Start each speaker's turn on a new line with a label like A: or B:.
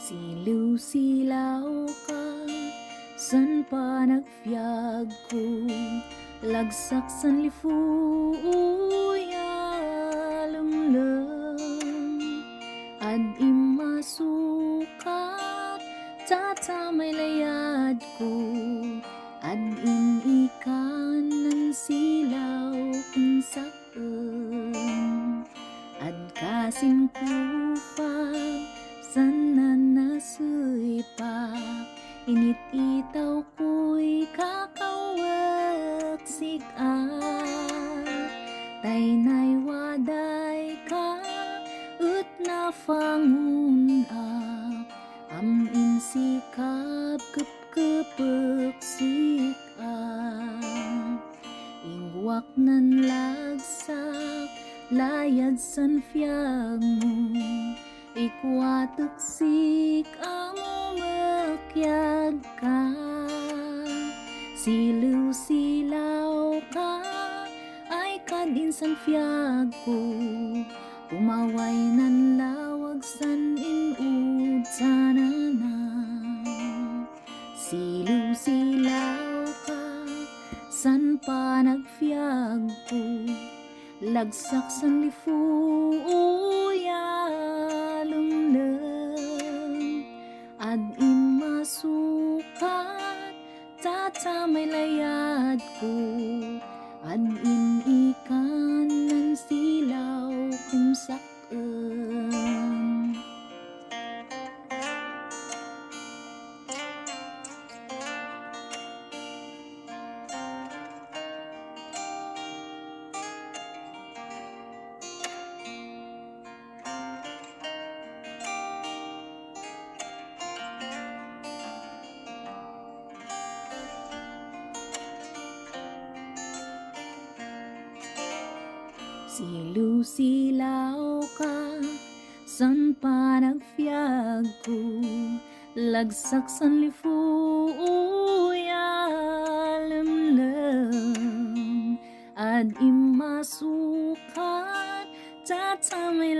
A: Siliw-silaw ka, san pa nagfiyag ko? Lagsak san lifuya lumlem. Ad imasukat, tatamay layad ko. Ad inikan ng silaw kung saan. Ad kasing kupag, sana nasuipak. Init-itaw ko'y kakawag sikat. Tainay waday ka, ut na fangunap. Am insikap kep-kepek sikap. Ingwak nan lagsak, layad san fiyag mo. Ikwatek sik amo makyag ka. Siliw-silaw ka, ay kadin san fiyag ko. Umaway nan lawag san inud sanana. Siliw-silaw ka, san pa nagfiyag ko. Lagsak san lifuya lumlem. Ad imasukat, tatamay layad ko. Ad inikan ng silaw kung saan. Siliw-silaw ka, san pa nagfiyag ko. Lagsak san lifuya lemlem. Ad imasukat, tatamay